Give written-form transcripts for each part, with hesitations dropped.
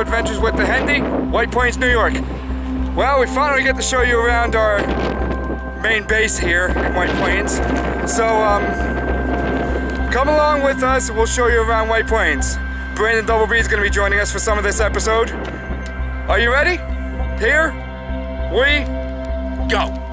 Adventures with the Hendy, White Plains, New York. Well, we finally get to show you around our main base here in White Plains. So, come along with us and we'll show you around White Plains. Brandon Double B is going to be joining us for some of this episode. Are you ready? Here we go.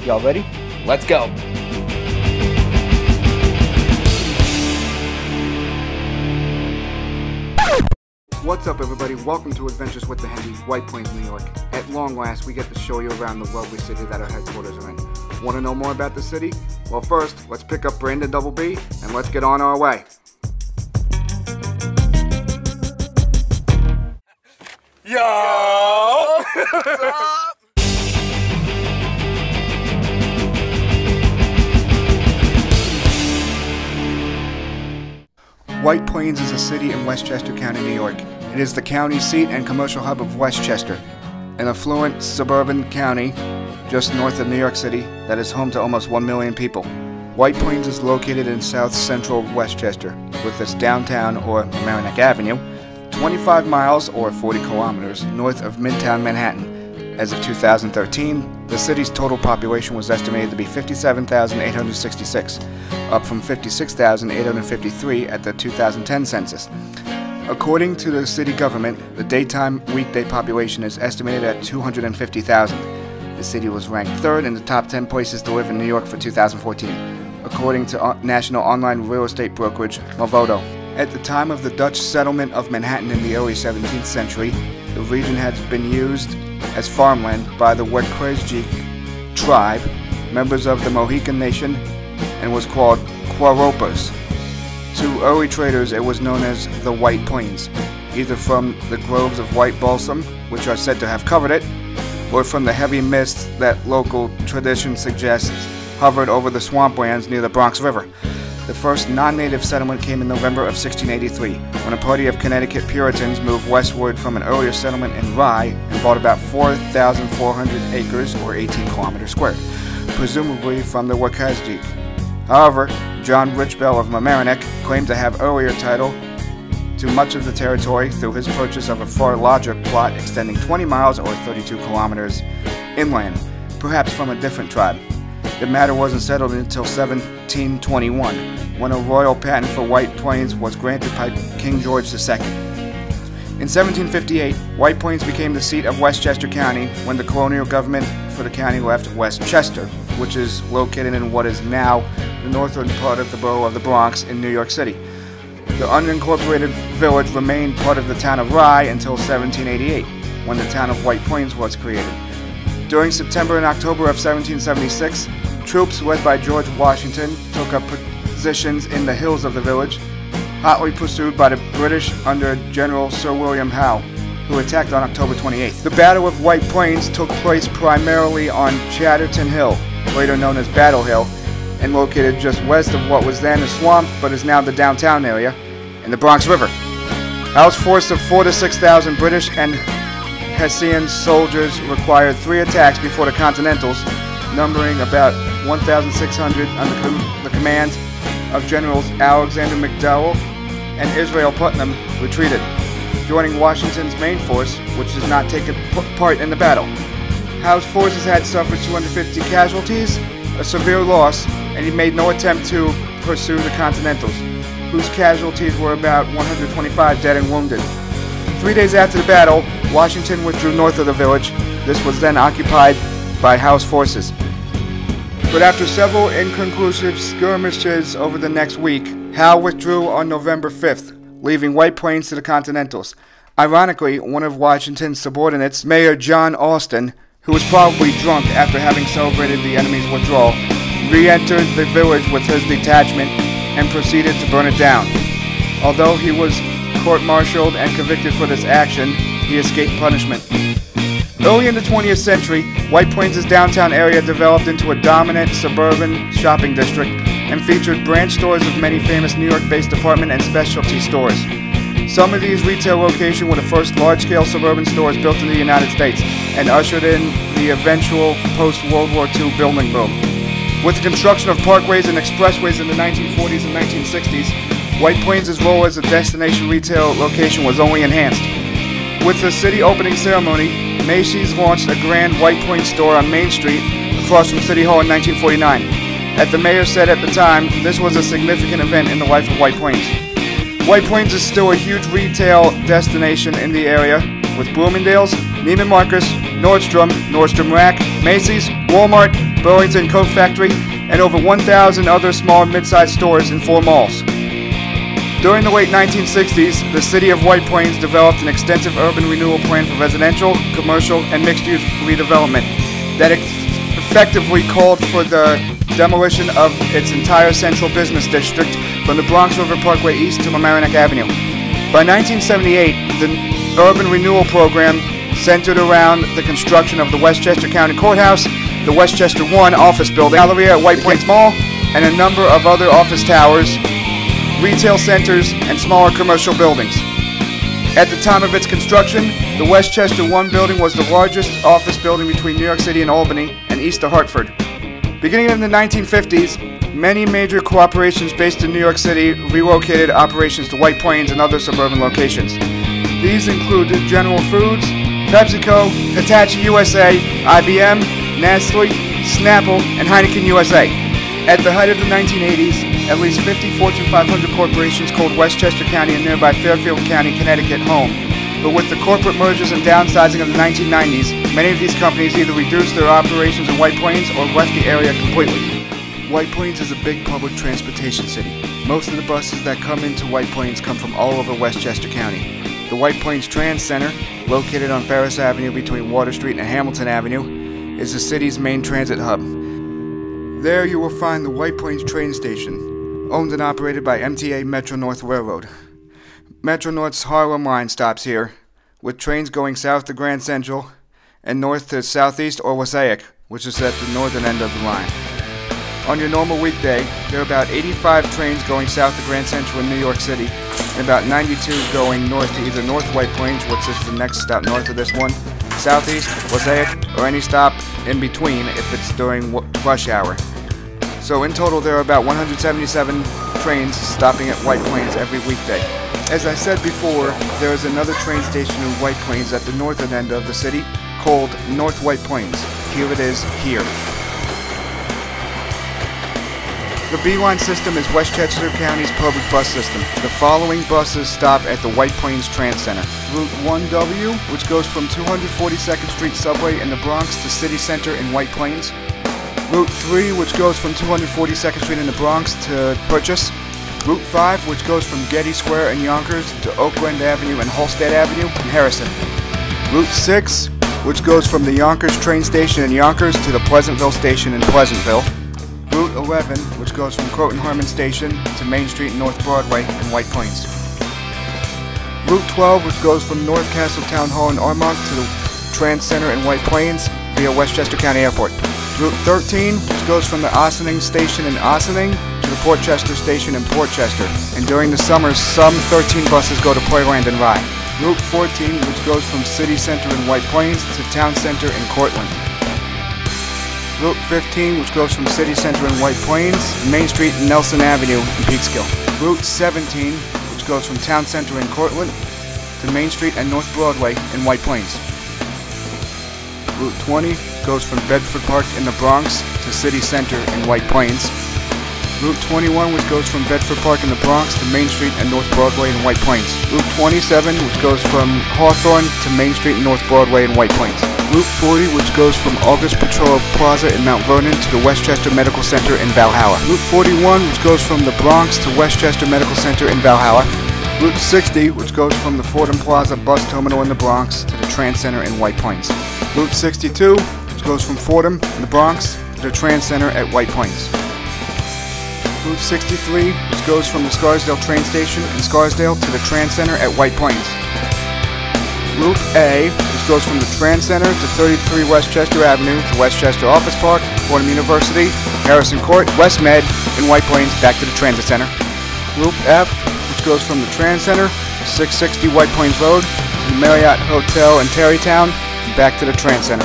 Y'all ready? Let's go! What's up, everybody? Welcome to Adventures with the Hendy, White Plains, New York. At long last, we get to show you around the lovely city that our headquarters are in. Want to know more about the city? Well, first, let's pick up Brandon Double B and let's get on our way. Yo! What's up? White Plains is a city in Westchester County, New York. It is the county seat and commercial hub of Westchester, an affluent suburban county just north of New York City that is home to almost 1 million people. White Plains is located in south-central Westchester, with its downtown, or Mamaroneck Avenue, 25 miles or 40 kilometers north of Midtown Manhattan. As of 2013, the city's total population was estimated to be 57,866, up from 56,853 at the 2010 census. According to the city government, the daytime weekday population is estimated at 250,000. The city was ranked third in the top 10 places to live in New York for 2014, according to national online real estate brokerage Movoto. At the time of the Dutch settlement of Manhattan in the early 17th century, the region had been used as farmland by the Wekwesjiek tribe, members of the Mohican Nation, and was called Quaropas. To early traders, it was known as the White Plains, either from the groves of white balsam, which are said to have covered it, or from the heavy mist that local tradition suggests hovered over the swamplands near the Bronx River. The first non-native settlement came in November of 1683, when a party of Connecticut Puritans moved westward from an earlier settlement in Rye and bought about 4,400 acres, or 18 kilometers squared, presumably from the Wekwesjiek. However, John Richbell of Mamaroneck claimed to have earlier title to much of the territory through his purchase of a far larger plot extending 20 miles or 32 kilometers inland, perhaps from a different tribe. The matter wasn't settled until 1721, when a royal patent for White Plains was granted by King George II. In 1758, White Plains became the seat of Westchester County when the colonial government for the county left Westchester, which is located in what is now the northern part of the borough of the Bronx in New York City. The unincorporated village remained part of the town of Rye until 1788, when the town of White Plains was created. During September and October of 1776, troops led by George Washington took up positions in the hills of the village, hotly pursued by the British under General Sir William Howe, who attacked on October 28th. The Battle of White Plains took place primarily on Chatterton Hill, later known as Battle Hill, and located just west of what was then a swamp but is now the downtown area, in the Bronx River. Howe's force of 4,000 to 6,000 British and Hessian soldiers required 3 attacks before the Continentals, numbering about 1,600 under the command of Generals Alexander McDowell and Israel Putnam, retreated, joining Washington's main force, which did not take part in the battle. Howe's forces had suffered 250 casualties, a severe loss, and he made no attempt to pursue the Continentals, whose casualties were about 125 dead and wounded. 3 days after the battle, Washington withdrew north of the village. This was then occupied by Howe's forces. But after several inconclusive skirmishes over the next week, Howe withdrew on November 5th, leaving White Plains to the Continentals. Ironically, one of Washington's subordinates, Mayor John Austin, who was probably drunk after having celebrated the enemy's withdrawal, re-entered the village with his detachment and proceeded to burn it down. Although he was court-martialed and convicted for this action, he escaped punishment. Early in the 20th century, White Plains' downtown area developed into a dominant suburban shopping district and featured branch stores of many famous New York-based department and specialty stores. Some of these retail locations were the first large-scale suburban stores built in the United States and ushered in the eventual post-World War II building boom. With the construction of parkways and expressways in the 1940s and 1960s, White Plains' role as a destination retail location was only enhanced. With the city opening ceremony, Macy's launched a grand White Plains store on Main Street across from City Hall in 1949. As the mayor said at the time, this was a significant event in the life of White Plains. White Plains is still a huge retail destination in the area, with Bloomingdale's, Neiman Marcus, Nordstrom, Nordstrom Rack, Macy's, Walmart, Burlington Coat Factory, and over 1,000 other small and mid-sized stores in 4 malls. During the late 1960s, the city of White Plains developed an extensive urban renewal plan for residential, commercial, and mixed-use redevelopment that effectively called for the demolition of its entire central business district from the Bronx River Parkway east to Mamaroneck Avenue. By 1978, the urban renewal program centered around the construction of the Westchester County Courthouse, the Westchester 1 office building, Galleria at White Plains Mall, and a number of other office towers, retail centers, and smaller commercial buildings. At the time of its construction, the Westchester 1 building was the largest office building between New York City and Albany and east of Hartford. Beginning in the 1950s, many major corporations based in New York City relocated operations to White Plains and other suburban locations. These included General Foods, PepsiCo, Hitachi USA, IBM, Nestle, Snapple, and Heineken USA. At the height of the 1980s, at least 50 Fortune 500 corporations called Westchester County and nearby Fairfield County, Connecticut home. But with the corporate mergers and downsizing of the 1990s, many of these companies either reduced their operations in White Plains or left the area completely. White Plains is a big public transportation city. Most of the buses that come into White Plains come from all over Westchester County. The White Plains Trans Center, located on Ferris Avenue between Water Street and Hamilton Avenue, is the city's main transit hub. There you will find the White Plains train station, owned and operated by MTA Metro-North Railroad. Metro-North's Harlem line stops here, with trains going south to Grand Central and north to Southeast or Wasaic, which is at the northern end of the line. On your normal weekday, there are about 85 trains going south to Grand Central in New York City, and about 92 going north to either North White Plains, which is the next stop north of this one, Southeast, Wasaic, or any stop in between if it's during rush hour. So in total, there are about 177 trains stopping at White Plains every weekday. As I said before, there is another train station in White Plains at the northern end of the city called North White Plains. Here it is here. The B-Line system is Westchester County's public bus system. The following buses stop at the White Plains Trans Center. Route 1W, which goes from 242nd Street Subway in the Bronx to City Center in White Plains. Route 3, which goes from 242nd Street in the Bronx to Purchase. Route 5, which goes from Getty Square in Yonkers to Oakland Avenue and Halsted Avenue in Harrison. Route 6, which goes from the Yonkers train station in Yonkers to the Pleasantville station in Pleasantville. Route 11, which goes from Croton Harmon Station to Main Street and North Broadway in White Plains. Route 12, which goes from North Castle Town Hall in Armonk to the Trans Center in White Plains via Westchester County Airport. Route 13, which goes from the Ossining Station in Ossining to the Portchester Station in Portchester, and during the summer, some 13 buses go to Playland and Rye. Route 14, which goes from City Center in White Plains to Town Center in Cortland. Route 15, which goes from City Center in White Plains, Main Street and Nelson Avenue in Peekskill. Route 17, which goes from Town Center in Cortland to Main Street and North Broadway in White Plains. Route 20 goes from Bedford Park in the Bronx to City Center in White Plains. Route 21, which goes from Bedford Park in the Bronx to Main Street and North Broadway in White Plains. Route 27, which goes from Hawthorne to Main Street and North Broadway in White Plains. Route 40, which goes from August Patrol Plaza in Mount Vernon to the Westchester Medical Center in Valhalla. Route 41, which goes from the Bronx to Westchester Medical Center in Valhalla. Route 60, which goes from the Fordham Plaza bus terminal in the Bronx to the Trans Center in White Plains. Route 62, which goes from Fordham in the Bronx to the Trans Center at White Plains. Route 63, which goes from the Scarsdale train station in Scarsdale to the Trans Center at White Plains. Route A, which goes from the Trans Center to 33 Westchester Avenue to Westchester Office Park, Fordham University, Harrison Court, West Med, and White Plains back to the Transit Center. Route F, which goes from the Trans Center to 660 White Plains Road to the Marriott Hotel in Tarrytown and back to the Trans Center.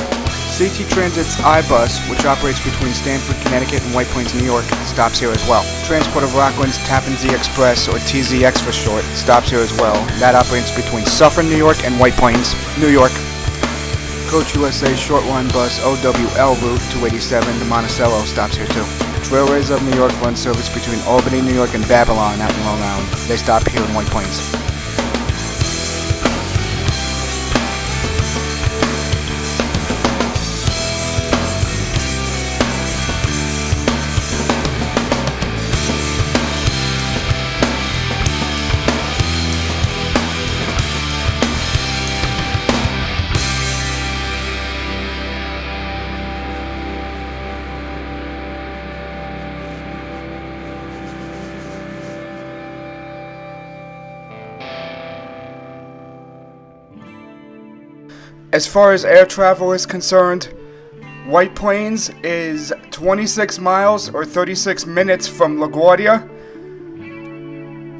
CT Transit's iBus, which operates between Stamford, Connecticut and White Plains, New York, stops here as well. Transport of Rockland's Tappan Zee Express, or TZX for short, stops here as well. That operates between Suffern, New York and White Plains, New York. Coach USA short line bus OWL route 287 to Monticello stops here too. Trailways of New York run service between Albany, New York and Babylon out in Long Island. They stop here in White Plains. As far as air travel is concerned, White Plains is 26 miles or 36 minutes from LaGuardia,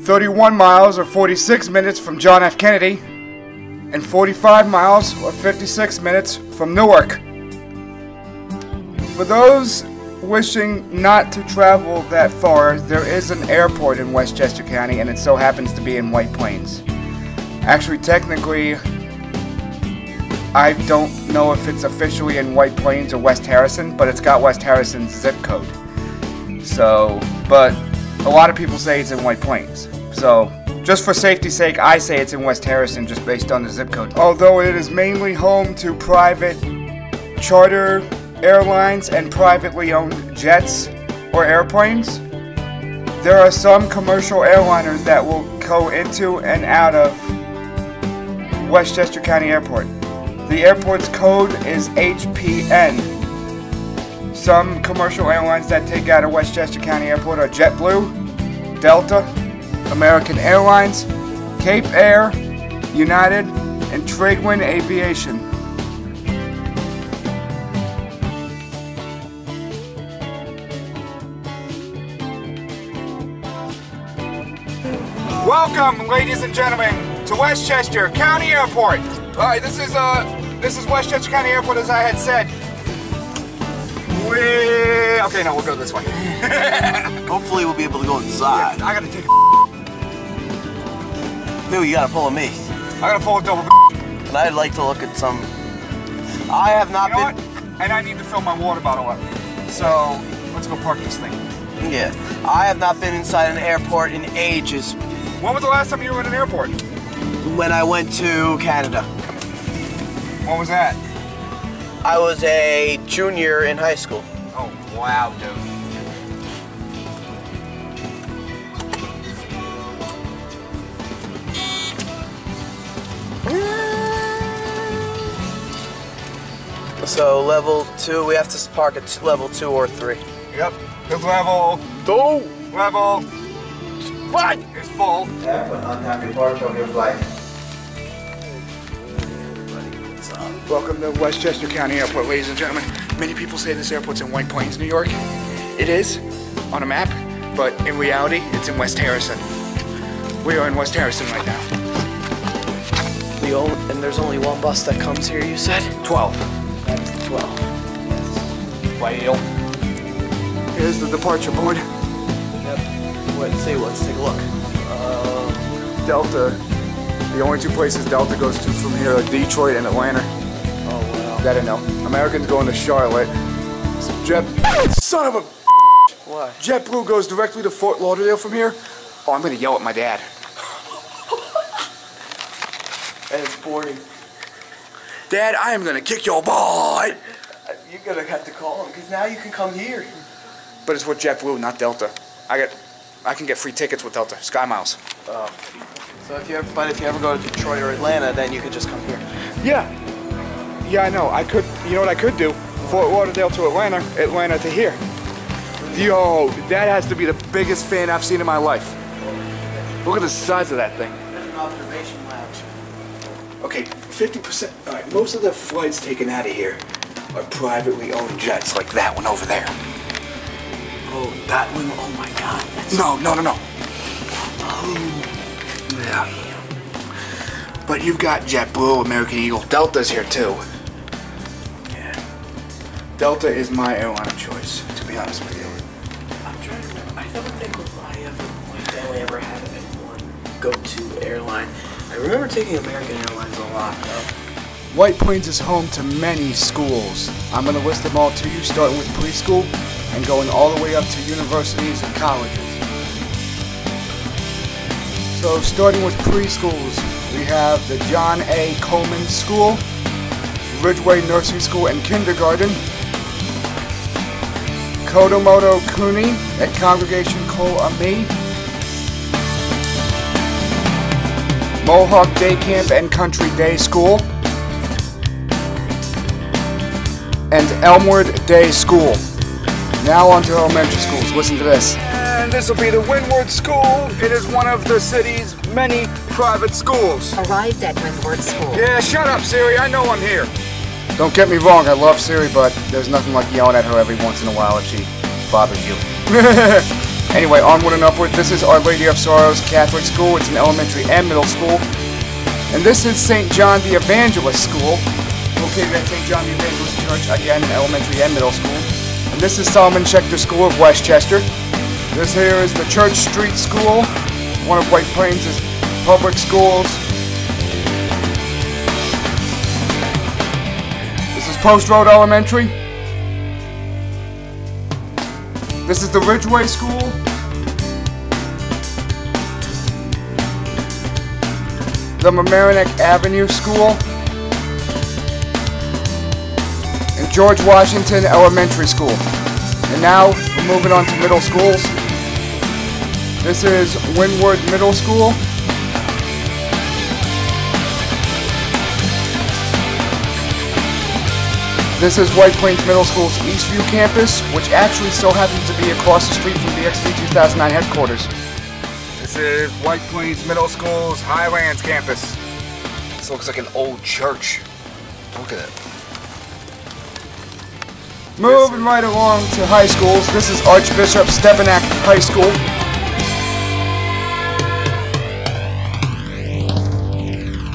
31 miles or 46 minutes from John F. Kennedy, and 45 miles or 56 minutes from Newark. For those wishing not to travel that far, there is an airport in Westchester County, and it so happens to be in White Plains. Actually, technically, I don't know if it's officially in White Plains or West Harrison, but it's got West Harrison's zip code. So, but a lot of people say it's in White Plains. So, just for safety's sake, I say it's in West Harrison just based on the zip code. Although it is mainly home to private charter airlines and privately owned jets or airplanes, there are some commercial airliners that will go into and out of Westchester County Airport. The airport's code is HPN. Some commercial airlines that take out of Westchester County Airport are JetBlue, Delta, American Airlines, Cape Air, United, and Tradewind Aviation. Welcome, ladies and gentlemen, to Westchester County Airport. Alright, this is Westchester County Airport, as I had said. Okay, no, we'll go this way. Hopefully we'll be able to go inside. Yeah, I gotta take Dude, you gotta pull a me. I gotta pull a double And I'd like to look at some... I have not been... What? And I need to fill my water bottle up. So, let's go park this thing. Yeah. I have not been inside an airport in ages. When was the last time you were in an airport? When I went to Canada. What was that? I was a junior in high school. Oh, wow, dude. So level 2, we have to park at level 2 or 3. Yep, it's level 2. Level what? It's full. Yeah, but unhappy park on your flight. Welcome to Westchester County Airport, ladies and gentlemen. Many people say this airport's in White Plains, New York. It is, on a map, but in reality, it's in West Harrison. We are in West Harrison right now. And there's only one bus that comes here, you said? 12. That's the 12. Well, here's the departure board. Yep. Let's take a look. Delta. The only two places Delta goes to from here are Detroit and Atlanta. Oh, wow. That I know. Americans going to Charlotte. Son of a... Why? JetBlue goes directly to Fort Lauderdale from here. Oh, I'm gonna yell at my dad. And it's boring. Dad, I am gonna kick your butt. You're gonna have to call him, because now you can come here. But it's with JetBlue, not Delta. I can get free tickets with Delta. Sky Miles. Oh. So if you ever go to Detroit or Atlanta, then you could just come here. Yeah. Yeah, I know. I could. You know what I could do? Fort Lauderdale to Atlanta, Atlanta to here. Yo, that has to be the biggest fan I've seen in my life. Look at the size of that thing. There's an observation lounge. Okay, 50%. All right, most of the flights taken out of here are privately owned jets, like that one over there. Oh, that one. Oh my God. No. Oh. Yeah. But you've got JetBlue, American Eagle, Delta's here too. Yeah. Delta is my airline of choice, to be honest with you. I'm trying to remember. I don't think I ever had one go-to airline. I remember taking American Airlines a lot, though. White Plains is home to many schools. I'm going to list them all to you, starting with preschool and going all the way up to universities and colleges. So starting with preschools, we have the John A. Coleman School, Ridgeway Nursery School and Kindergarten, Kodomoto Kuni at Congregation Ko-Ami, Mohawk Day Camp and Country Day School, and Elmwood Day School. Now on to elementary schools. Listen to this. And this will be the Windward School. It is one of the city's many private schools. Arrived at Windward School. Yeah, shut up, Siri. I know I'm here. Don't get me wrong, I love Siri, but there's nothing like yelling at her every once in a while if she bothers you. Anyway, onward and upward. This is Our Lady of Sorrows Catholic School. It's an elementary and middle school. And this is St. John the Evangelist School, located at St. John the Evangelist Church, again, elementary and middle school. And this is Solomon Schechter School of Westchester. This here is the Church Street School, one of White Plains' public schools. This is Post Road Elementary. This is the Ridgeway School. The Mamaroneck Avenue School. And George Washington Elementary School. And now we're moving on to middle schools. This is Windward Middle School. This is White Plains Middle School's Eastview campus, which actually still happens to be across the street from the XV 2009 headquarters. This is White Plains Middle School's Highlands campus. This looks like an old church. Look at it. Moving right along to high schools, this is Archbishop Stepanak High School.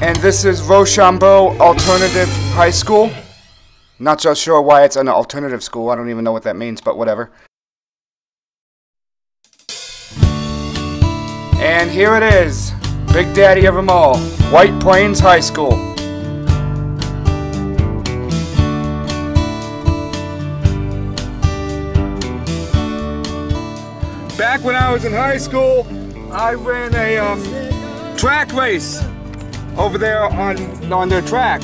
And this is Rochambeau Alternative High School. Not so sure why it's an alternative school. I don't even know what that means, but whatever. And here it is, Big Daddy of them all, White Plains High School. Back when I was in high school, I ran a track race over there on their track.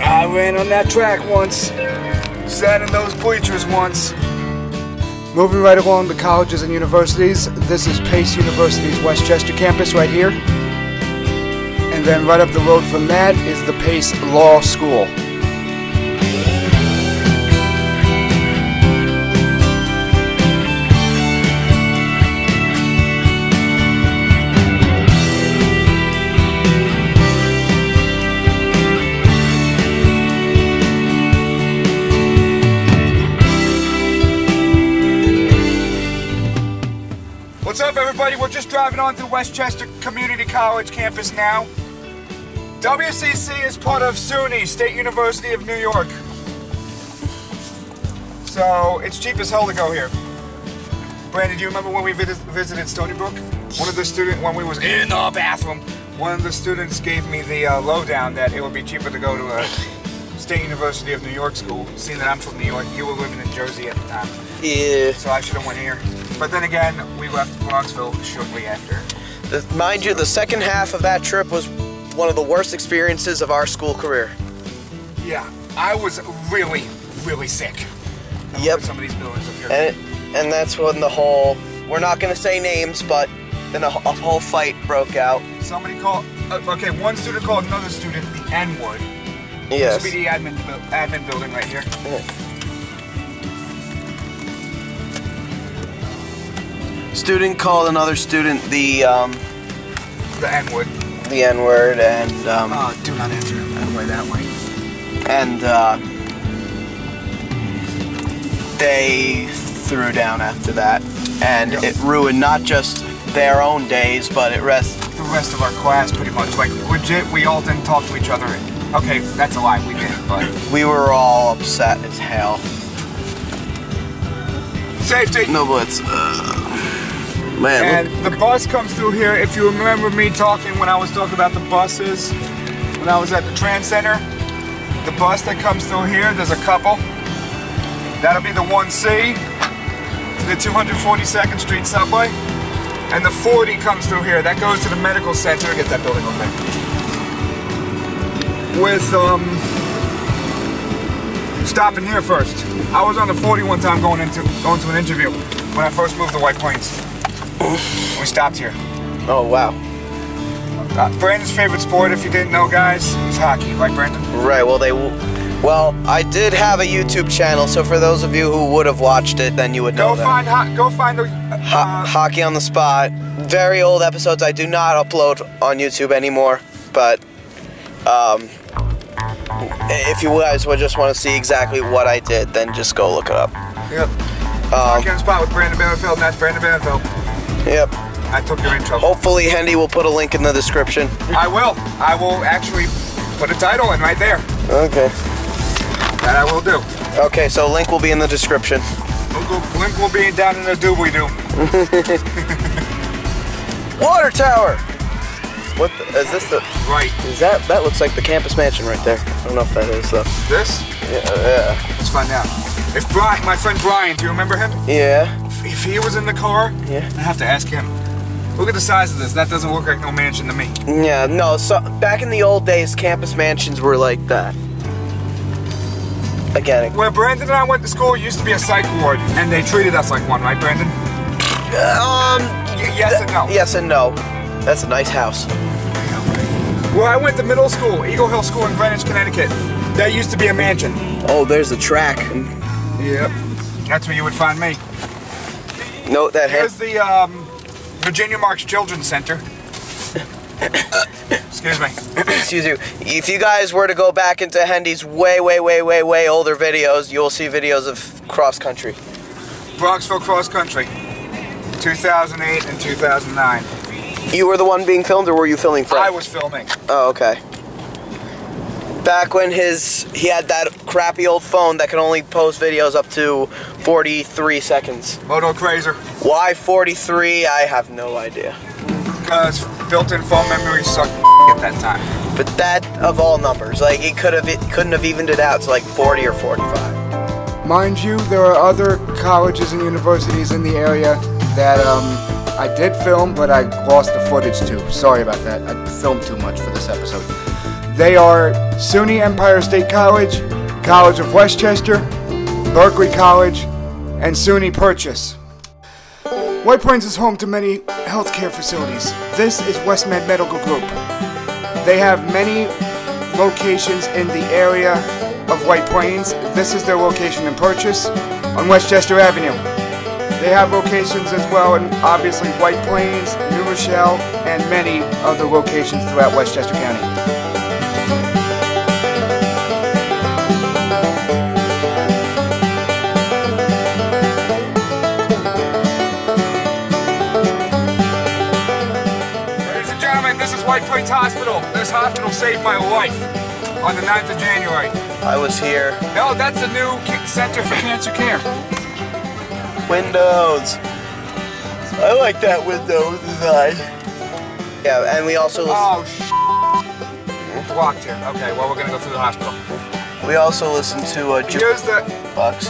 I ran on that track once. Sat in those bleachers once. Moving right along the colleges and universities, this is Pace University's Westchester campus right here. And then right up the road from that is the Pace Law School. What's up, everybody? We're just driving on to Westchester Community College campus now. WCC is part of SUNY, State University of New York. So it's cheap as hell to go here. Brandon, do you remember when we visited Stony Brook? When we was in the bathroom, one of the students gave me the lowdown that it would be cheaper to go to a State University of New York school. Seeing that I'm from New York, you were living in Jersey at the time. Yeah. So I should have went here. But then again, we left Bronxville shortly after. Mind you, the second half of that trip was one of the worst experiences of our school career. Yeah, I was really, really sick. Yep. Some of these buildings up here. And that's when the whole, we're not going to say names, but then a whole fight broke out. Somebody called, okay, one student called another student the N-word. Yes. This would be the admin building right here. Student called another student the N-word. The N-word, and do not enter that way, that way. And they threw down after that, and it ruined not just their own days, but the rest of our class, pretty much. Like, legit, we all didn't talk to each other. Okay, that's a lie, we did, but we were all upset as hell. Safety. No blitz. Man. And the bus comes through here. If you remember me talking when I was talking about the buses, when I was at the Trans Center, the bus that comes through here, there's a couple. That'll be the 1C, the 242nd Street subway, and the 40 comes through here. That goes to the medical center. Get that building over there. With stopping here first. I was on the 40 one time going to an interview when I first moved to White Plains. We stopped here. Oh wow. Brandon's favorite sport, if you didn't know, guys, is hockey, right, Brandon? Right. Well, I did have a YouTube channel, so for those of you who would have watched it, then you would know that. Go find the Hockey on the Spot. Very old episodes. I do not upload on YouTube anymore, but if you guys would just want to see exactly what I did, then just go look it up. Yep. Hockey on the Spot with Brandon Banfield, and that's Brandon Banfield. Yep. I took your intro. Hopefully, Hendy will put a link in the description. I will. I will actually put a title in right there. Okay. That I will do. Okay, so link will be in the description. Link will be down in the doobly-doo. Water tower! What is this the... Right. Is that looks like the campus mansion right there. I don't know if that is though. This? Yeah. Let's find out. If Brian, my friend Brian, do you remember him? Yeah. If he was in the car, yeah, I have to ask him. Look at the size of this. That doesn't look like no mansion to me. Yeah, no, so back in the old days, campus mansions were like that. Again. Where Brandon and I went to school used to be a psych ward, and they treated us like one, right, Brandon? Yes and no. Yes and no. That's a nice house. Well, I went to middle school, Eagle Hill School in Greenwich, Connecticut. That used to be a mansion. Oh, there's the track. Yep. That's where you would find me. Note that. Here's the Virginia Marks Children's Center. Excuse me. Excuse you. If you guys were to go back into Hendy's way older videos, you will see videos of cross country. Bronxville cross country, 2008 and 2009. You were the one being filmed, or were you filming Fred? I was filming. Oh, okay. Back when he had that crappy old phone that could only post videos up to 43 seconds. Moto Crazer. Why 43? I have no idea. Because built-in phone memory sucked at that time. But that of all numbers, like it couldn't have evened it out to like 40 or 45. Mind you, there are other colleges and universities in the area that I did film, but I lost the footage to. Sorry about that. I filmed too much for this episode. They are SUNY Empire State College, College of Westchester, Berkeley College, and SUNY Purchase. White Plains is home to many healthcare facilities. This is WestMed Medical Group. They have many locations in the area of White Plains. This is their location in Purchase on Westchester Avenue. They have locations as well in obviously White Plains, New Rochelle, and many other locations throughout Westchester County. This is White Plains Hospital. This hospital saved my life on the 9th of January. I was here. No, that's a new center for cancer care. Windows. I like that window design. Yeah, and we also... Oh, blocked here. Okay, well, we're going to go through the hospital. We also listened to Here's the... Box.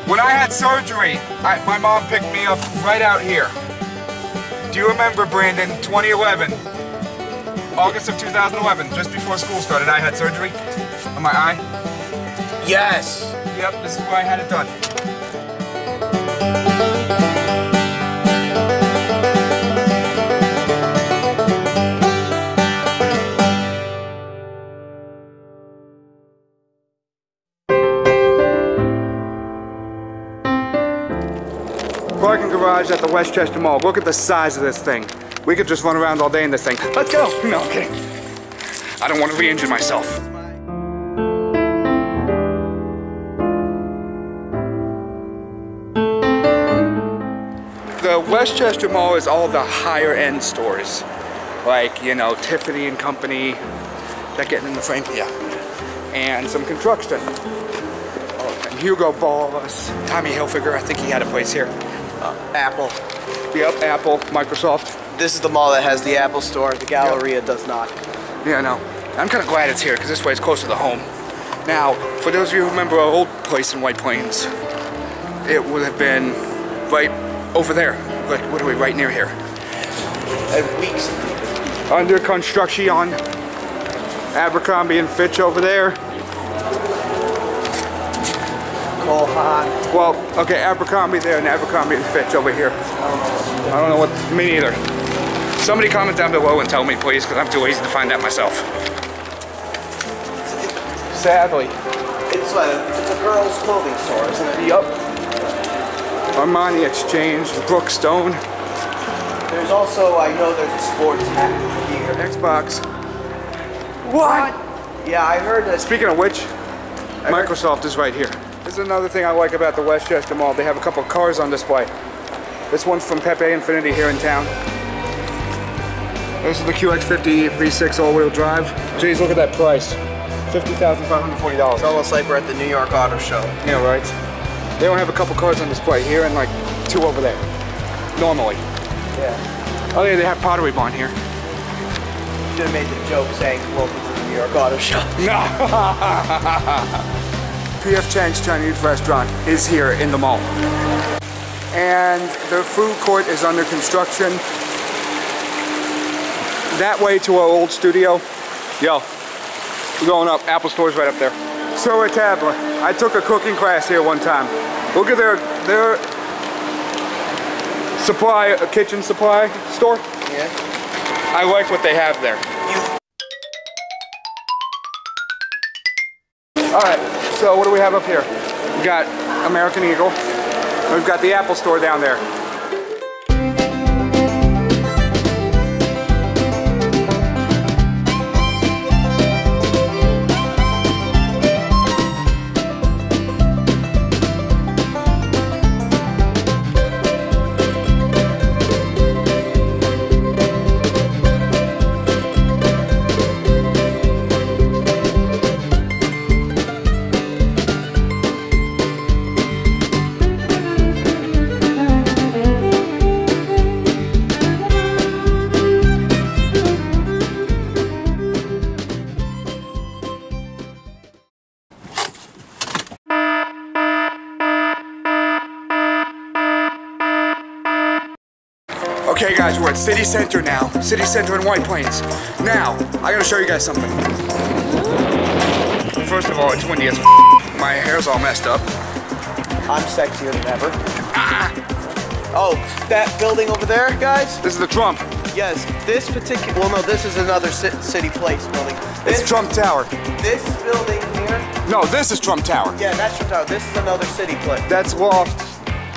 When I had surgery, my mom picked me up right out here. Do you remember, Brandon, 2011, August of 2011, just before school started, I had surgery on my eye. Yes. Yep, this is where I had it done. Parking garage at the Westchester Mall. Look at the size of this thing. We could just run around all day in this thing. Let's go! No, I'm kidding. I don't want to re-injure myself. The Westchester Mall is all the higher end stores. Like, you know, Tiffany and Company. That getting in the frame? Yeah. And some construction. Oh, and Hugo Boss. Tommy Hilfiger, I think he had a place here. Apple. Yep, Apple, Microsoft. This is the mall that has the Apple store. The Galleria does not. Yeah, I know. I'm kind of glad it's here because this way it's closer to home. Now, for those of you who remember our old place in White Plains, it would have been right over there. Like, what are we, right near here? Weeks. Under construction. Abercrombie and Fitch over there. Cole Haan. Well, okay, Abercrombie there and Abercrombie and Fitch over here. I don't know what, me neither. Somebody comment down below and tell me, please, because I'm too lazy to find that myself. Sadly. It's a girls' clothing store, isn't it? Yup. Armani Exchange, Brookstone. There's also, I know there's a sports hat here. Xbox. What? Yeah, I heard that. Speaking of which, Microsoft is right here. This is another thing I like about the Westchester Mall. They have a couple of cars on display. This one's from Pepe Infinity here in town. This is the QX50 V6 all-wheel drive. Jeez, look at that price. $50,540. It's almost like we're at the New York Auto Show. Yeah, right. They don't have a couple cars on display here and like 2 over there. Normally. Yeah. Oh yeah, they have Pottery Barn here. Should have made the joke saying welcome to the New York Auto Show. No. P.F. Chang's Chinese restaurant is here in the mall. And the food court is under construction. That way to our old studio. Yo, we're going up. Apple Store's right up there. So a tablet. I took a cooking class here one time. Look at their supply, kitchen supply store. Yeah. I like what they have there. Alright, so what do we have up here? We got American Eagle. We've got the Apple Store down there. Okay guys, we're at City Center now. City Center in White Plains. Now, I gotta show you guys something. First of all, it's windy as my hair's all messed up. I'm sexier than ever. Oh, that building over there, guys? This is the Trump. Yes, this particular, well no, this is another City Place building. It's Trump Tower. This building here? No, this is Trump Tower. Yeah, that's Trump Tower. This is another City Place. That's Loft.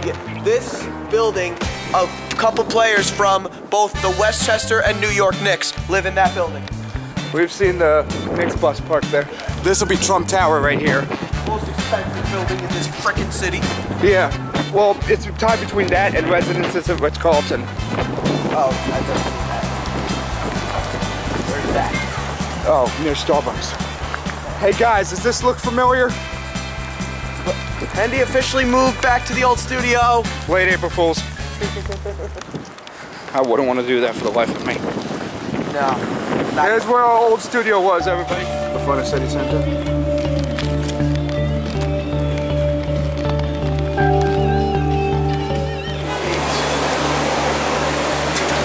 Yeah, this building, a couple players from both the Westchester and New York Knicks live in that building. We've seen the Knicks bus parked there. This will be Trump Tower right here. Most expensive building in this frickin' city. Yeah, well, it's tied between that and Residences of Ritz-Carlton. Oh, I don't see that. Where's that? Oh, near Starbucks. Hey guys, does this look familiar? Hendy officially moved back to the old studio. Late April Fools. I wouldn't want to do that for the life of me. No. Here's where our old studio was, everybody. The front of City Center.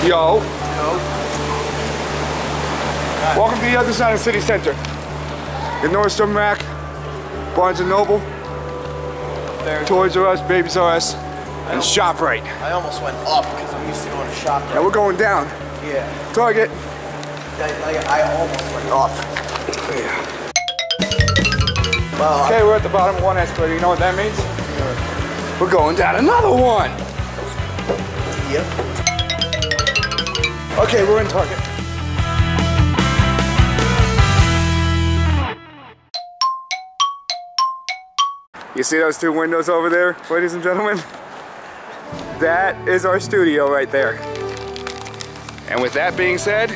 Yo. Welcome to the other side of the city center. The Nordstrom Rack, Barnes & Noble, Toys R Us, Babies R Us, and ShopRite. I almost went up because I'm used to going to ShopRite. Now we're going down. Yeah. Target. I almost went up. Yeah. Well, Okay, we're at the bottom of one escalator. You know what that means? We're going down another one. Yep. Okay, we're in Target. You see those two windows over there, ladies and gentlemen? That is our studio right there. And with that being said,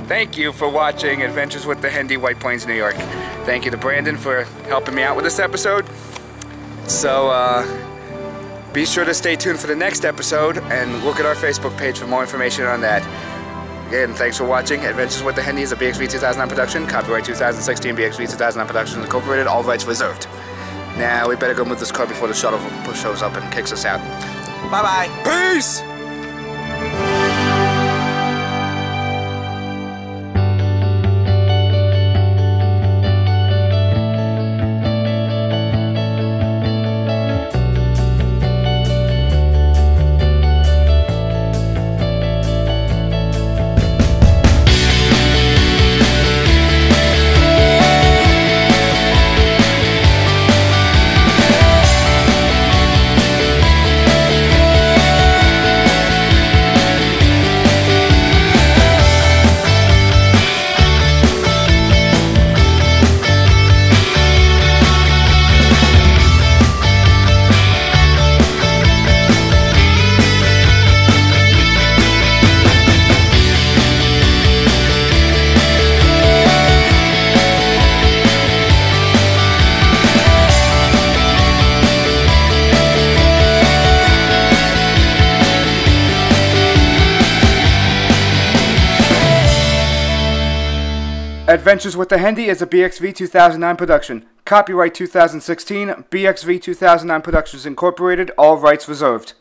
thank you for watching Adventures with the Hendy, White Plains, New York. Thank you to Brandon for helping me out with this episode. So, be sure to stay tuned for the next episode and look at our Facebook page for more information on that. Again, thanks for watching. Adventures with the Hendy is a BXV 2009 production. Copyright 2016, BXV 2009 Productions Incorporated. All rights reserved. Now, we better go move this car before the shuttle shows up and kicks us out. Bye-bye. Peace! Adventures with the Hendy is a BXV 2009 production. Copyright 2016, BXV 2009 Productions Incorporated, all rights reserved.